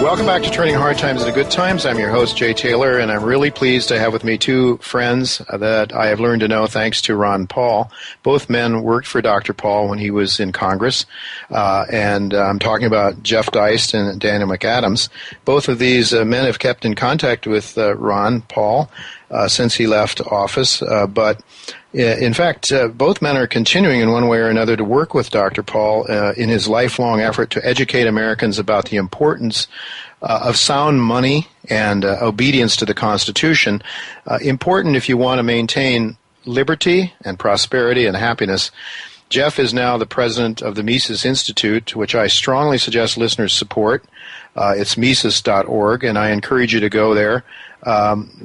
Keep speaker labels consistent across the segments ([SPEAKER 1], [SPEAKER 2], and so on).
[SPEAKER 1] Welcome back to Turning Hard Times into Good Times. I'm your host, Jay Taylor, and I'm really pleased to have with me two friends that I have learned to know thanks to Ron Paul. Both men worked for Dr. Paul when he was in Congress, and I'm talking about Jeff Deist and Daniel McAdams. Both of these men have kept in contact with Ron Paul since he left office, but in fact, both men are continuing in one way or another to work with Dr. Paul in his lifelong effort to educate Americans about the importance of sound money and obedience to the Constitution. Important if you want to maintain liberty and prosperity and happiness. Jeff is now the president of the Mises Institute, which I strongly suggest listeners support. It's Mises.org, and I encourage you to go there.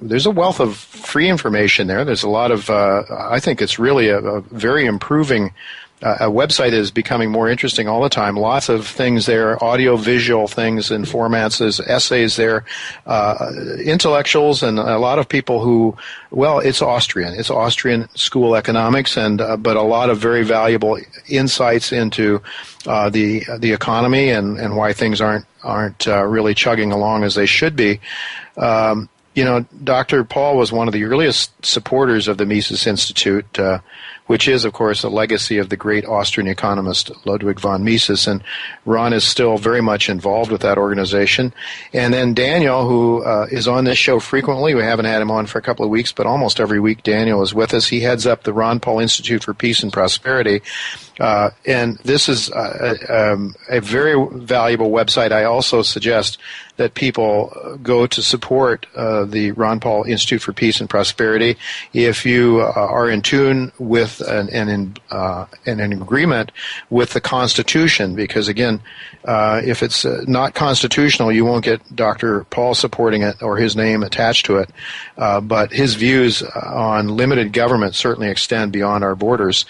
[SPEAKER 1] There's a wealth of free information there. There's a lot of, I think it's really a very improving a website is becoming more interesting all the time. Lots of things there, audio-visual things and formats. There's essays there, intellectuals, and a lot of people who, well, it's Austrian. It's Austrian school economics, and but a lot of very valuable insights into the economy and why things aren't really chugging along as they should be. Dr. Paul was one of the earliest supporters of the Mises Institute, which is, of course, a legacy of the great Austrian economist Ludwig von Mises, and Ron is still very much involved with that organization. And then Daniel, who is on this show frequently. We haven't had him on for a couple of weeks, but almost every week Daniel is with us. He heads up the Ron Paul Institute for Peace and Prosperity, and this is a very valuable website. I also suggest that people go to support the Ron Paul Institute for Peace and Prosperity if you are in tune with and in agreement with the Constitution, because again, if it's not constitutional, you won't get Dr. Paul supporting it or his name attached to it. But his views on limited government certainly extend beyond our borders.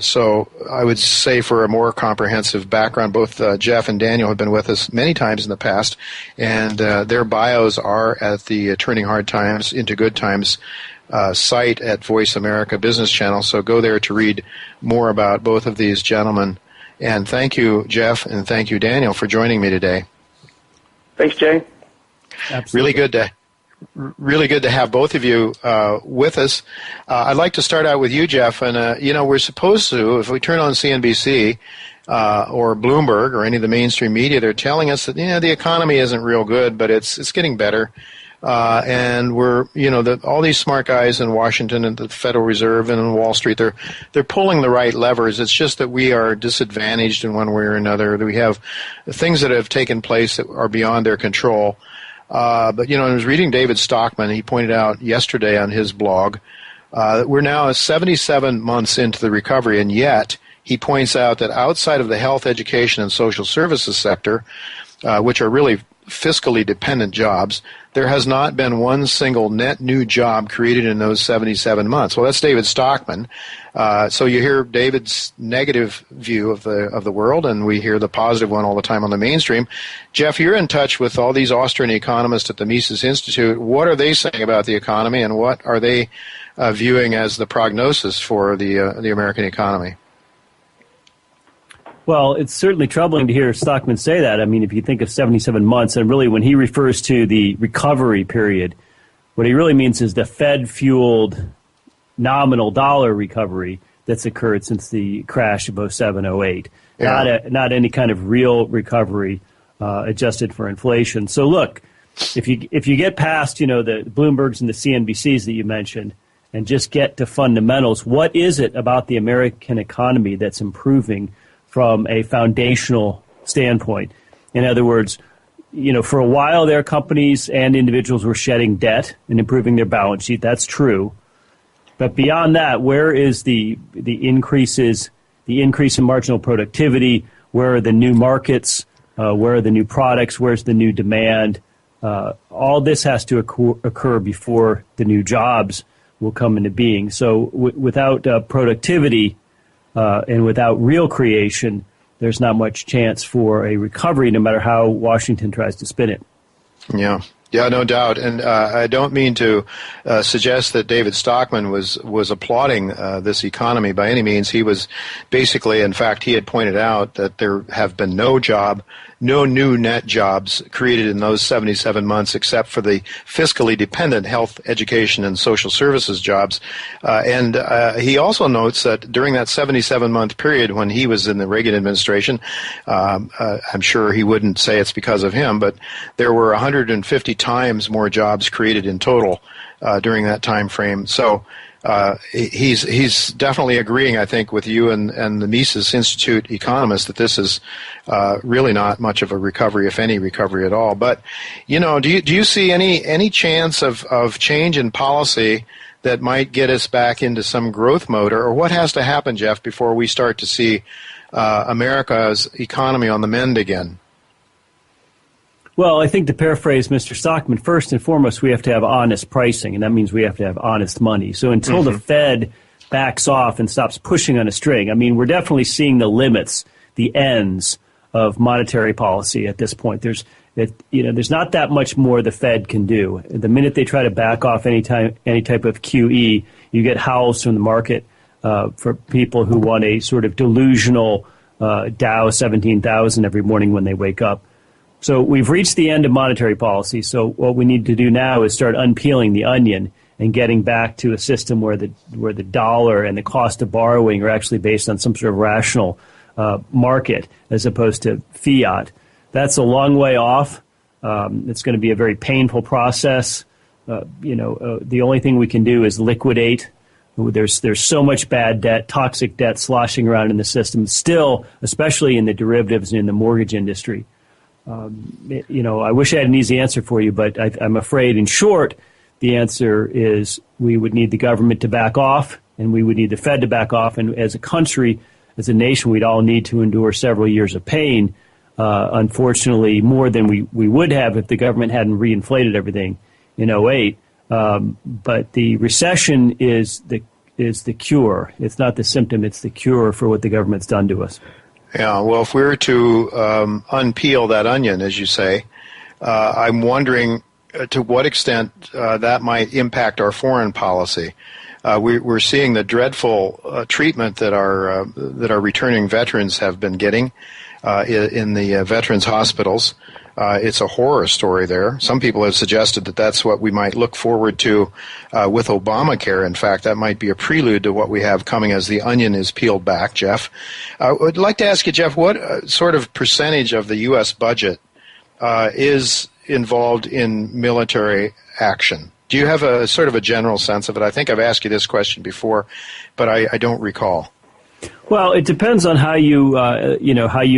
[SPEAKER 1] So I would say for a more comprehensive background, both Jeff and Daniel have been with us many times in the past, and their bios are at the Turning Hard Times into Good Times site at Voice America Business Channel. So go there to read more about both of these gentlemen. And thank you, Jeff, and thank you, Daniel, for joining me today.
[SPEAKER 2] Thanks, Jay.
[SPEAKER 3] Absolutely.
[SPEAKER 1] Really good to have both of you with us. I'd like to start out with you, Jeff. And, we're supposed to, if we turn on CNBC or Bloomberg or any of the mainstream media, they're telling us that, the economy isn't real good, but it's getting better. And we're, all these smart guys in Washington and the Federal Reserve and in Wall Street, they're pulling the right levers. It's just that we are disadvantaged in one way or another. We have things that have taken place that are beyond their control. But I was reading David Stockman. He pointed out yesterday on his blog that we're now 77 months into the recovery, and yet he points out that outside of the health, education, and social services sector, which are really fiscally dependent jobs, there has not been one single net new job created in those 77 months. Well, that's David Stockman. So you hear David's negative view of the world, and we hear the positive one all the time on the mainstream. Jeff, you're in touch with all these Austrian economists at the Mises Institute. What are they saying about the economy, and what are they viewing as the prognosis for the American economy?
[SPEAKER 3] Well, it's certainly troubling to hear Stockman say that. I mean, if you think of 77 months, and really when he refers to the recovery period, what he really means is the Fed-fueled nominal dollar recovery that's occurred since the crash of 07-08. Yeah. Not any kind of real recovery adjusted for inflation. So look, if you get past, the Bloombergs and the CNBCs that you mentioned and just get to fundamentals, what is it about the American economy that's improving from a foundational standpoint? In other words, for a while there, companies and individuals were shedding debt and improving their balance sheet. That's true. But beyond that, where is the increase in marginal productivity? Where are the new markets? Where are the new products? Where's the new demand? All this has to occur before the new jobs will come into being. So without productivity, and without real creation, there's not much chance for a recovery, no matter how Washington tries to spin it.
[SPEAKER 1] Yeah. Yeah, no doubt. And I don't mean to suggest that David Stockman was applauding this economy by any means. He was basically, in fact, he had pointed out that there have been no new net jobs created in those 77 months except for the fiscally dependent health, education, and social services jobs. And he also notes that during that 77-month period when he was in the Reagan administration, I'm sure he wouldn't say it's because of him, but there were 150 times more jobs created in total during that time frame. So he's definitely agreeing, I think, with you and the Mises Institute economists that this is really not much of a recovery, if any recovery at all. But do you see any chance of change in policy that might get us back into some growth mode, or what has to happen, Jeff, before we start to see America's economy on the mend again?
[SPEAKER 3] Well, I think to paraphrase Mr. Stockman, first and foremost, we have to have honest pricing, and that means we have to have honest money. So until the Fed backs off and stops pushing on a string, I mean, we're definitely seeing the limits, the ends of monetary policy at this point. There's not that much more the Fed can do. The minute they try to back off any type of QE, you get howls from the market for people who want a sort of delusional Dow 17,000 every morning when they wake up. So we've reached the end of monetary policy. So what we need to do now is start unpeeling the onion and getting back to a system where the dollar and the cost of borrowing are actually based on some sort of rational market as opposed to fiat. That's a long way off. It's going to be a very painful process. The only thing we can do is liquidate. There's so much bad debt, toxic debt sloshing around in the system still, especially in the derivatives and in the mortgage industry. I wish I had an easy answer for you, but I'm afraid, in short, the answer is we would need the government to back off, and we would need the Fed to back off. And as a country, as a nation, we'd all need to endure several years of pain, unfortunately, more than we would have if the government hadn't reinflated everything in 2008. But the recession is the cure. It's not the symptom. It's the cure for what the government's done to us.
[SPEAKER 1] Yeah, well, if we were to unpeel that onion, as you say, I'm wondering to what extent that might impact our foreign policy. We're seeing the dreadful treatment that our returning veterans have been getting in the veterans hospitals. It's a horror story there. Some people have suggested that that's what we might look forward to with Obamacare. In fact, that might be a prelude to what we have coming as the onion is peeled back, Jeff. I would like to ask you, Jeff, what sort of percentage of the U.S. budget is involved in military action? Do you have a sort of a general sense of it? I think I've asked you this question before, but I don't recall.
[SPEAKER 3] Well, it depends on how you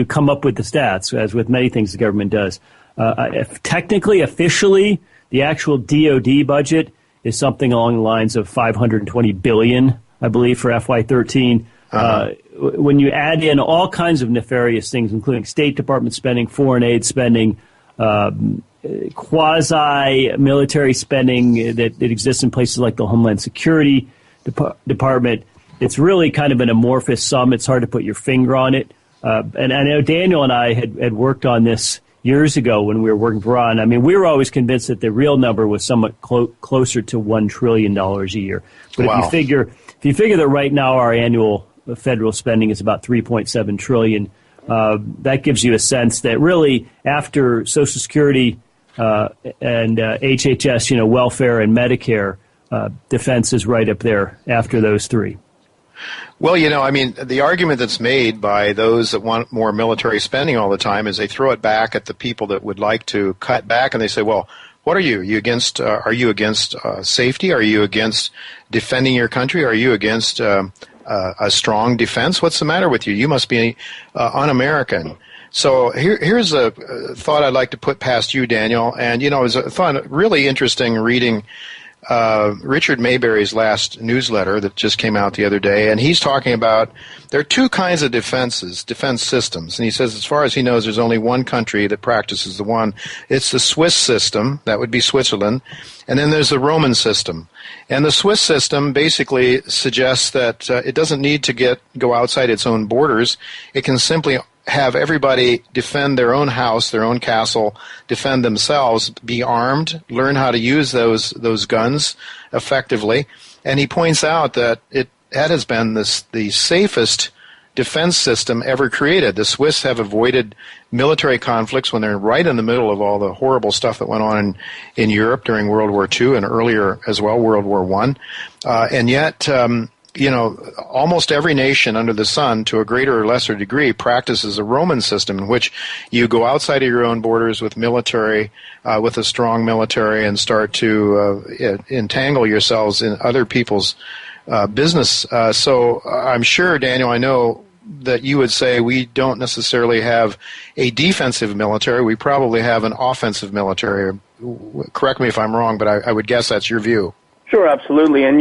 [SPEAKER 3] come up with the stats, as with many things the government does. Technically, officially, the actual DoD budget is something along the lines of $520 billion, I believe, for FY13. When you add in all kinds of nefarious things, including State Department spending, foreign aid spending, quasi-military spending that exists in places like the Homeland Security Department, it's really kind of an amorphous sum. It's hard to put your finger on it. And I know Daniel and I had worked on this years ago when we were working for Ron. I mean, we were always convinced that the real number was somewhat closer to $1 trillion a year. But wow. If you figure that right now our annual federal spending is about $3.7 trillion, that gives you a sense that really after Social Security and HHS, welfare and Medicare, defense is right up there after those three.
[SPEAKER 1] Well, the argument that's made by those that want more military spending all the time is they throw it back at the people that would like to cut back, and they say, well, what are you? Are you against safety? Are you against defending your country? Are you against a strong defense? What's the matter with you? You must be un-American. So here's a thought I'd like to put past you, Daniel. And, it was a thought really interesting reading Richard Mayberry's last newsletter that just came out the other day, and he's talking about there are two kinds of defense systems, and he says as far as he knows there's only one country that practices the one. It's the Swiss system, that would be Switzerland, and then there's the Roman system. And the Swiss system basically suggests that it doesn't need to go outside its own borders. It can simply have everybody defend their own house, their own castle, defend themselves, be armed, learn how to use those guns effectively. And he points out that that has been the safest defense system ever created. The Swiss have avoided military conflicts when they're right in the middle of all the horrible stuff that went on in Europe during World War II and earlier as well, World War I. And yet, almost every nation under the sun, to a greater or lesser degree, practices a Roman system in which you go outside of your own borders with military, with a strong military, and start to entangle yourselves in other people's business. So I'm sure, Daniel, I know that you would say we don't necessarily have a defensive military. We probably have an offensive military. Correct me if I'm wrong, but I would guess that's your view.
[SPEAKER 2] Sure, absolutely. And,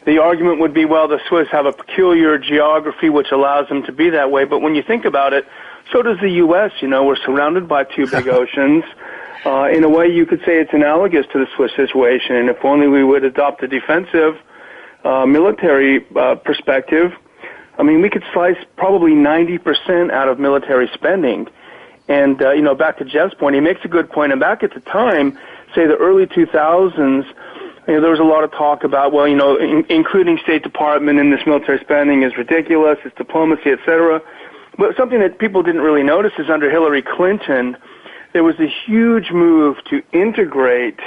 [SPEAKER 2] the argument would be, well, the Swiss have a peculiar geography which allows them to be that way. But when you think about it, so does the U.S. We're surrounded by two big oceans. In a way, you could say it's analogous to the Swiss situation. And if only we would adopt a defensive military perspective, we could slice probably 90% out of military spending. And, back to Jeff's point, he makes a good point. And back at the time, say the early 2000s, there was a lot of talk about, including State Department in this military spending is ridiculous, it's diplomacy, et cetera. But something that people didn't really notice is under Hillary Clinton, there was a huge move to integrate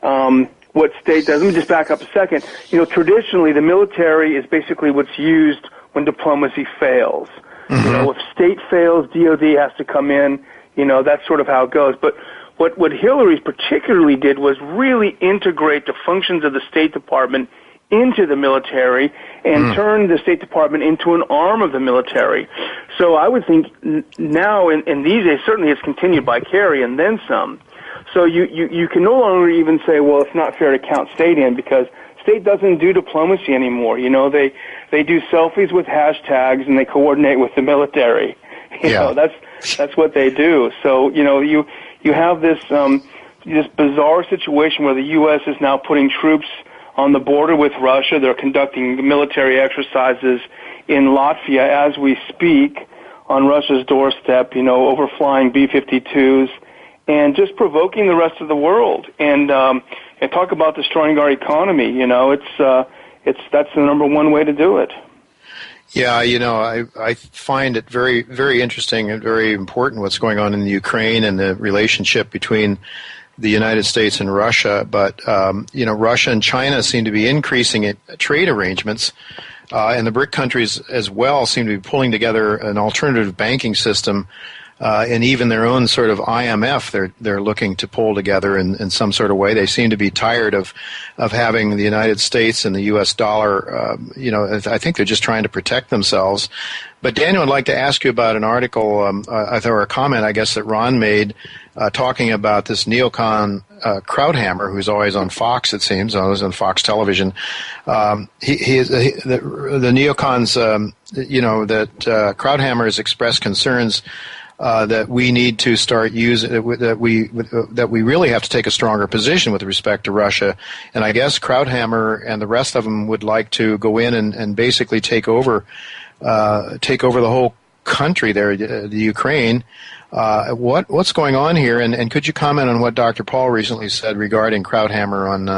[SPEAKER 2] what state does. Let me just back up a second. Traditionally, the military is basically what's used when diplomacy fails. Mm-hmm. If state fails, DOD has to come in. That's sort of how it goes. But what Hillary particularly did was really integrate the functions of the State Department into the military and turn the State Department into an arm of the military. So I would think now in these days, certainly it's continued by Kerry and then some. So you can no longer even say, well, it's not fair to count state in because state doesn't do diplomacy anymore. They do selfies with hashtags and they coordinate with the military. That's what they do. So, you have this bizarre situation where the U.S. is now putting troops on the border with Russia. They're conducting military exercises in Latvia as we speak on Russia's doorstep, overflying B-52s and just provoking the rest of the world. And talk about destroying our economy. That's the number one way to do it.
[SPEAKER 1] Yeah, I find it very, very interesting and very important what's going on in the Ukraine and the relationship between the United States and Russia. But, Russia and China seem to be increasing trade arrangements, and the BRIC countries as well seem to be pulling together an alternative banking system, and even their own sort of IMF they're looking to pull together in some sort of way. They seem to be tired of having the United States and the U.S. dollar. I think they're just trying to protect themselves. But Daniel, I'd like to ask you about an article, or a comment, I guess, that Ron made talking about this neocon Krauthammer, who's always on Fox, it seems, always on Fox television. The neocons, that Krauthammer has expressed concerns that we need to start using, that we really have to take a stronger position with respect to Russia. And I guess Krauthammer and the rest of them would like to go in and basically take over the whole country there, the Ukraine. What's going on here? And could you comment on what Dr. Paul recently said regarding Krauthammer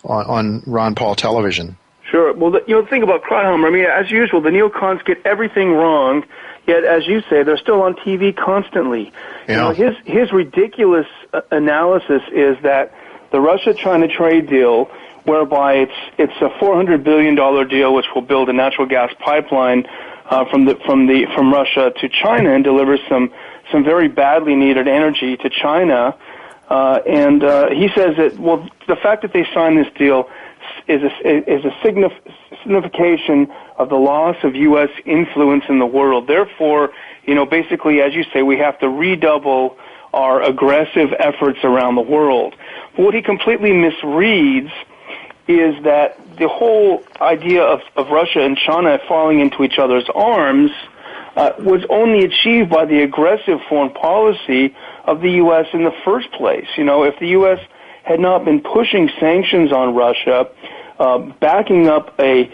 [SPEAKER 1] on Ron Paul television?
[SPEAKER 2] Sure. Well, the thing about Krauthammer, as usual, the neocons get everything wrong. Yet, as you say, they're still on TV constantly.
[SPEAKER 1] Yeah.
[SPEAKER 2] His ridiculous analysis is that the Russia-China trade deal, whereby it's a $400 billion deal which will build a natural gas pipeline from Russia to China and deliver some very badly needed energy to China. And he says that the fact that they signed this deal is a signification of the loss of U.S. influence in the world. Therefore, basically, as you say, we have to redouble our aggressive efforts around the world. But what he completely misreads is that the whole idea of Russia and China falling into each other's arms was only achieved by the aggressive foreign policy of the U.S. in the first place. If the U.S. had not been pushing sanctions on Russia, backing up a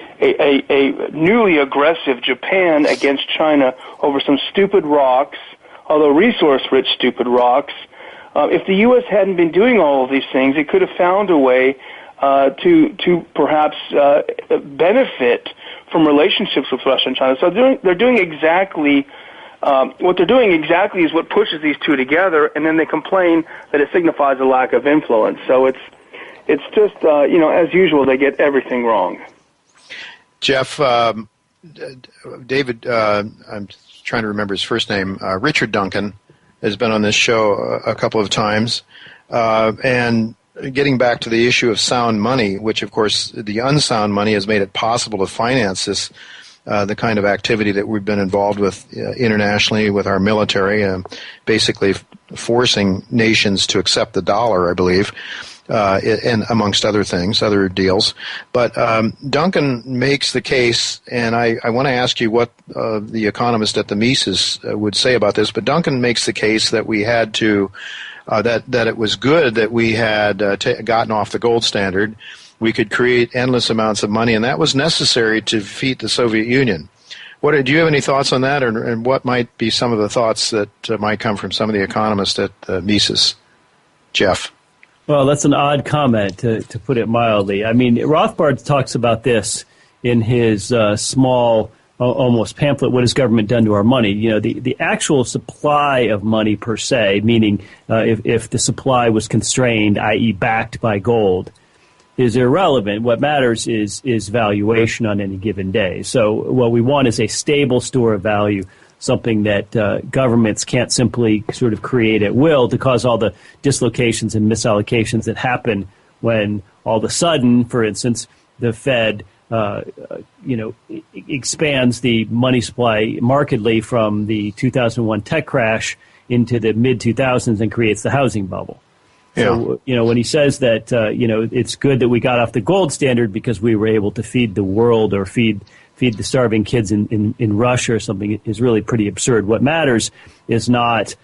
[SPEAKER 2] newly aggressive Japan against China over some stupid rocks, although resource-rich stupid rocks. If the U.S. hadn't been doing all of these things, it could have found a way to perhaps benefit from relationships with Russia and China. So they're doing exactly what they're doing exactly is what pushes these two together, and then they complain that it signifies a lack of influence. So it's just as usual, they get everything wrong.
[SPEAKER 1] Jeff, David, I'm trying to remember his first name. Richard Duncan has been on this show a couple of times, and getting back to the issue of sound money, which of course the unsound money has made it possible to finance this, the kind of activity that we've been involved with internationally with our military, basically forcing nations to accept the dollar, I believe, and amongst other things, other deals. But Duncan makes the case, and I want to ask you what the economist at the Mises would say about this, but Duncan makes the case that we had to that it was good that we had gotten off the gold standard. We could create endless amounts of money, and that was necessary to defeat the Soviet Union. Do you have any thoughts on that, and what might be some of the thoughts that might come from some of the economists at Mises? Jeff?
[SPEAKER 3] Well, that's an odd comment, to put it mildly. I mean, Rothbard talks about this in his small, almost pamphlet, What Has Government Done to Our Money? You know, the actual supply of money per se, meaning if the supply was constrained, i.e. backed by gold, is irrelevant. What matters is valuation on any given day. So what we want is a stable store of value, something that governments can't simply sort of create at will to cause all the dislocations and misallocations that happen when all of a sudden, for instance, the Fed expands the money supply markedly from the 2001 tech crash into the mid-2000s and creates the housing bubble. So, when he says that, it's good that we got off the gold standard because we were able to feed the world or feed the starving kids in Russia or something is really pretty absurd. What matters is not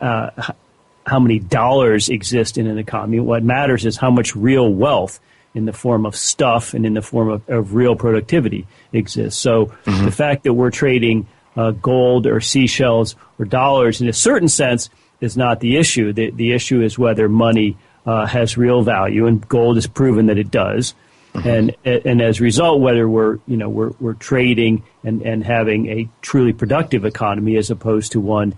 [SPEAKER 3] how many dollars exist in an economy. What matters is how much real wealth in the form of stuff and in the form of real productivity exists. So the fact that we're trading gold or seashells or dollars in a certain sense is not the issue. The issue is whether money has real value, and gold has proven that it does. And as a result, whether we're trading and having a truly productive economy as opposed to one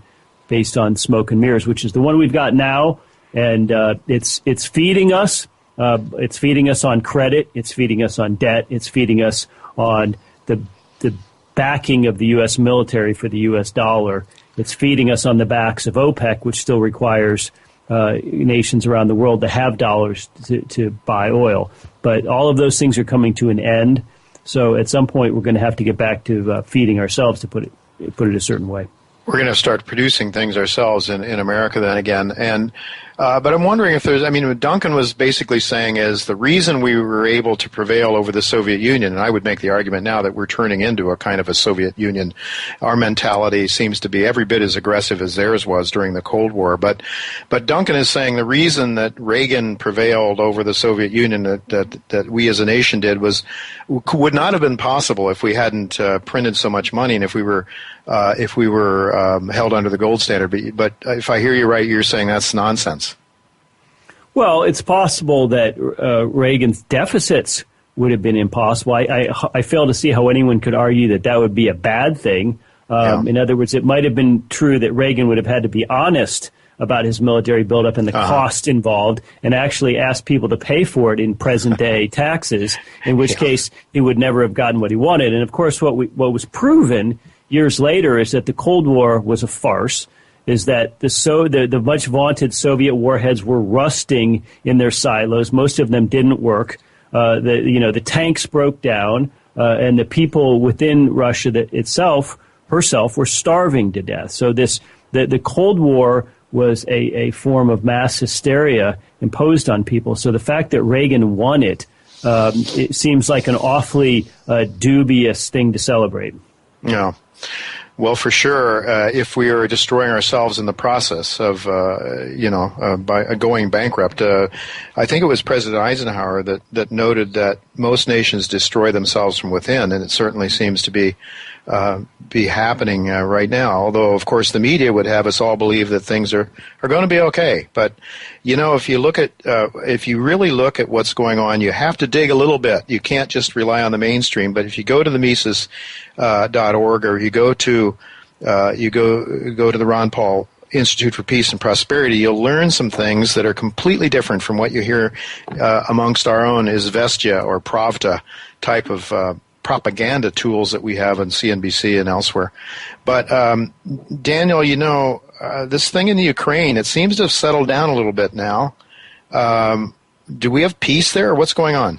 [SPEAKER 3] based on smoke and mirrors, which is the one we've got now, and it's feeding us. It's feeding us on credit. It's feeding us on debt. It's feeding us on the backing of the U.S. military for the U.S. dollar. It's feeding us on the backs of OPEC, which still requires nations around the world to have dollars to buy oil. But all of those things are coming to an end. So at some point, we're going to have to get back to feeding ourselves, to put it a certain way.
[SPEAKER 1] We're going to start producing things ourselves in America then again. And but I'm wondering if what Duncan was basically saying is the reason we were able to prevail over the Soviet Union, and I would make the argument now that we're turning into a kind of a Soviet Union. Our mentality seems to be every bit as aggressive as theirs was during the Cold War. But Duncan is saying the reason that Reagan prevailed over the Soviet Union, that we as a nation did, would not have been possible if we hadn't printed so much money and if we were held under the gold standard. But if I hear you right, you're saying that's nonsense.
[SPEAKER 3] Well, it's possible that Reagan's deficits would have been impossible. I fail to see how anyone could argue that would be a bad thing. In other words, it might have been true that Reagan would have had to be honest about his military buildup and the cost involved and actually ask people to pay for it in present-day taxes, in which case he would never have gotten what he wanted. And, of course, what was proven years later is that the Cold War was a farce, is that the much vaunted Soviet warheads were rusting in their silos. Most of them didn't work. The tanks broke down, and the people within Russia herself were starving to death. So the Cold War was a form of mass hysteria imposed on people. So the fact that Reagan won it seems like an awfully dubious thing to celebrate.
[SPEAKER 1] Yeah. Well, for sure, if we are destroying ourselves in the process of, by going bankrupt, I think it was President Eisenhower that noted that most nations destroy themselves from within, and it certainly seems to be happening right now. Although, of course, the media would have us all believe that things are going to be okay. But if you really look at what's going on, you have to dig a little bit. You can't just rely on the mainstream. But if you go to the Mises.org or you go to the Ron Paul Institute for Peace and Prosperity, you'll learn some things that are completely different from what you hear amongst our own Izvestia or Pravda type of propaganda tools that we have on CNBC and elsewhere. But Daniel, this thing in the Ukraine, it seems to have settled down a little bit now. Do we have peace there, or what's going on?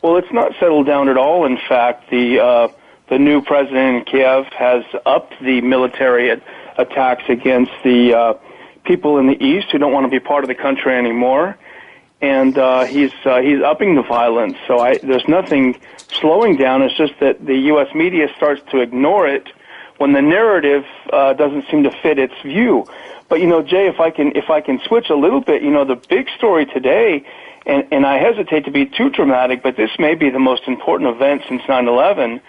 [SPEAKER 2] Well, it's not settled down at all. In fact, the new president in Kiev has upped the military attacks against the people in the east who don't want to be part of the country anymore, and he's upping the violence. So there's nothing slowing down. It's just that the U.S. media starts to ignore it when the narrative doesn't seem to fit its view. But Jay, if I can switch a little bit, the big story today, and I hesitate to be too dramatic, but this may be the most important event since 9/11,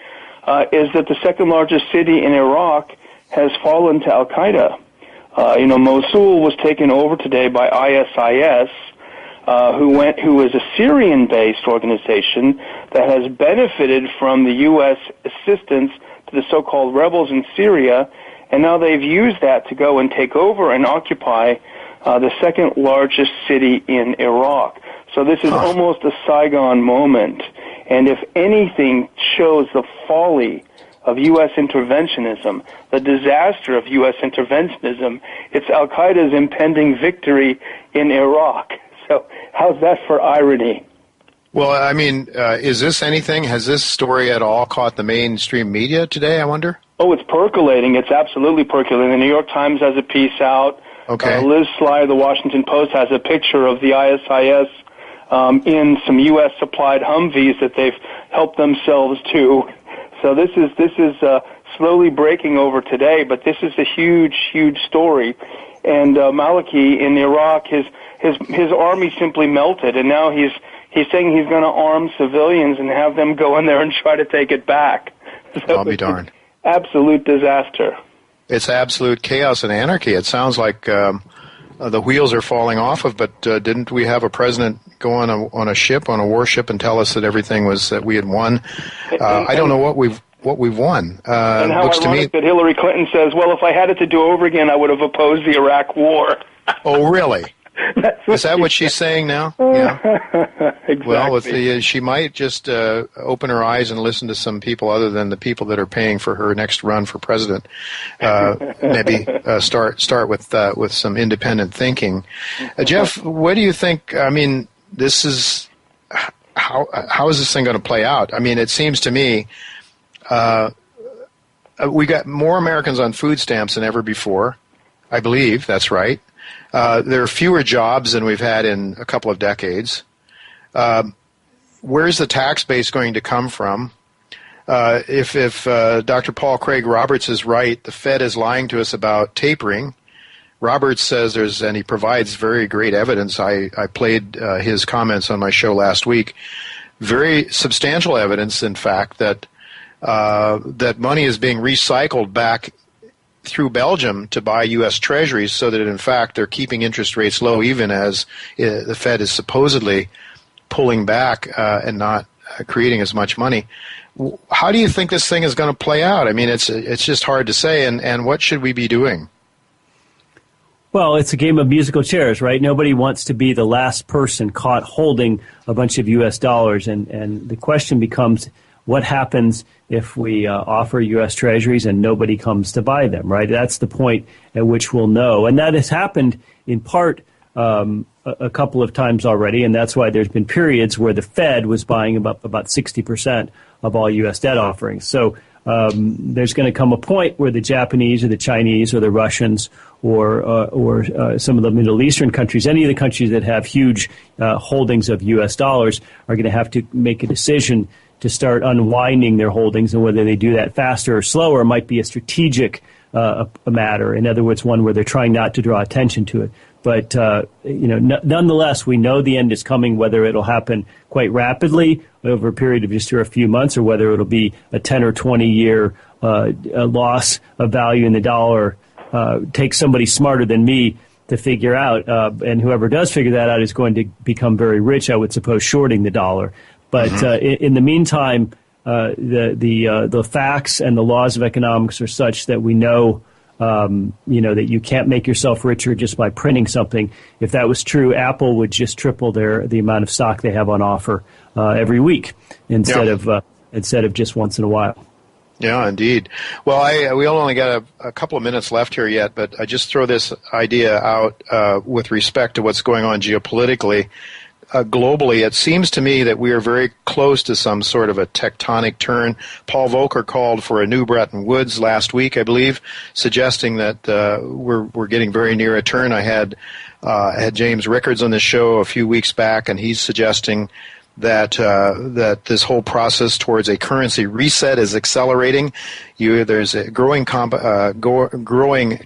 [SPEAKER 2] is that the second largest city in Iraq has fallen to Al Qaeda. Mosul was taken over today by ISIS. Who is a Syrian-based organization that has benefited from the U.S. assistance to the so-called rebels in Syria, and now they've used that to go and take over and occupy the second largest city in Iraq. So this is almost a Saigon moment, and if anything shows the folly of U.S. interventionism, the disaster of U.S. interventionism, it's Al-Qaeda's impending victory in Iraq. So how's that for irony?
[SPEAKER 1] Well, I mean, has this story at all caught the mainstream media today, I wonder?
[SPEAKER 2] Oh, it's percolating. It's absolutely percolating. The New York Times has a piece out.
[SPEAKER 1] Okay.
[SPEAKER 2] Liz Sly of the Washington Post has a picture of the ISIS in some U.S.-supplied Humvees that they've helped themselves to. So this is slowly breaking over today, but this is a huge, huge story. And Maliki in Iraq, his army simply melted, and now he's saying he's going to arm civilians and have them go in there and try to take it back. So
[SPEAKER 1] I'll be darned.
[SPEAKER 2] Absolute disaster.
[SPEAKER 1] It's absolute chaos and anarchy. It sounds like the wheels are falling off of. But didn't we have a president go on a warship, and tell us that that we had won? I don't know what we've won.
[SPEAKER 2] And how
[SPEAKER 1] looks
[SPEAKER 2] ironic
[SPEAKER 1] to me
[SPEAKER 2] that Hillary Clinton says, "Well, if I had it to do over again, I would have opposed the Iraq War."
[SPEAKER 1] Oh, really? Is that what she's saying now? Yeah.
[SPEAKER 2] Exactly.
[SPEAKER 1] Well, she might just open her eyes and listen to some people other than the people that are paying for her next run for president. Maybe start with some independent thinking. Jeff, what do you think? I mean, this is how is this thing going to play out? I mean, it seems to me we got more Americans on food stamps than ever before. I believe that's right. There are fewer jobs than we've had in a couple of decades. Where's the tax base going to come from? If Dr. Paul Craig Roberts is right, the Fed is lying to us about tapering. Roberts says and he provides very great evidence. I played his comments on my show last week. Very substantial evidence, in fact, that money is being recycled back through Belgium to buy U.S. treasuries, so that in fact they're keeping interest rates low, even as the Fed is supposedly pulling back and not creating as much money. How do you think this thing is going to play out? I mean, it's just hard to say. And what should we be doing?
[SPEAKER 3] Well, it's a game of musical chairs, right? Nobody wants to be the last person caught holding a bunch of U.S. dollars, and the question becomes, what happens if we offer U.S. treasuries and nobody comes to buy them, right? That's the point at which we'll know. And that has happened in part a couple of times already, and that's why there's been periods where the Fed was buying about 60% of all U.S. debt offerings. So there's going to come a point where the Japanese or the Chinese or the Russians or some of the Middle Eastern countries, any of the countries that have huge holdings of U.S. dollars, are going to have to make a decision to start unwinding their holdings, and whether they do that faster or slower might be a strategic a matter. In other words, one where they're trying not to draw attention to it. But nonetheless, we know the end is coming, whether it'll happen quite rapidly over a period of just a few months, or whether it'll be a 10 or 20 year loss of value in the dollar. Takes somebody smarter than me to figure out, and whoever does figure that out is going to become very rich, I would suppose, shorting the dollar. But in the meantime, the facts and the laws of economics are such that we know, that you can't make yourself richer just by printing something. If that was true, Apple would just triple the amount of stock they have on offer every week instead of just once in a while.
[SPEAKER 1] Yeah, indeed. Well, we only got a couple of minutes left here yet, but I just throw this idea out with respect to what's going on geopolitically. Globally, it seems to me that we are very close to some sort of a tectonic turn. Paul Volcker called for a new Bretton Woods last week, I believe, suggesting that we're getting very near a turn. I had James Rickards on this show a few weeks back, and he's suggesting that this whole process towards a currency reset is accelerating. There's a growing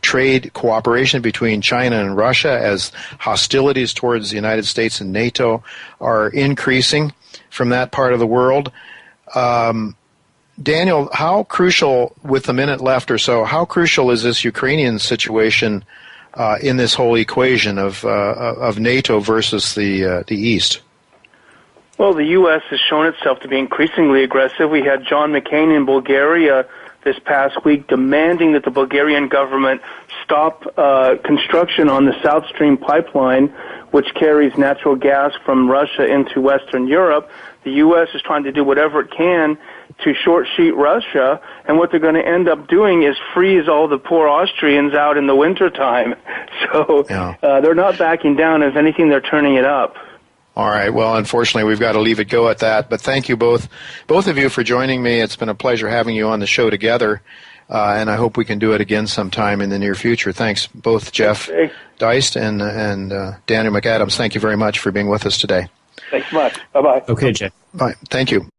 [SPEAKER 1] trade cooperation between China and Russia as hostilities towards the United States and NATO are increasing from that part of the world. Daniel, how crucial, with a minute left or so, how crucial is this Ukrainian situation in this whole equation of NATO versus the East?
[SPEAKER 2] Well, the U.S. has shown itself to be increasingly aggressive. We had John McCain in Bulgaria this past week demanding that the Bulgarian government stop construction on the South Stream pipeline, which carries natural gas from Russia into Western Europe. The U.S. is trying to do whatever it can to short-sheet Russia, and what they're going to end up doing is freeze all the poor Austrians out in the wintertime. So they're not backing down. If anything, they're turning it up.
[SPEAKER 1] All right. Well, unfortunately, we've got to leave it go at that. But thank you both of you for joining me. It's been a pleasure having you on the show together, and I hope we can do it again sometime in the near future. Thanks, both Jeff Deist and Daniel McAdams. Thank you very much for being with us today.
[SPEAKER 2] Thanks much. Bye-bye.
[SPEAKER 3] Okay, Jeff.
[SPEAKER 1] Bye. Thank you.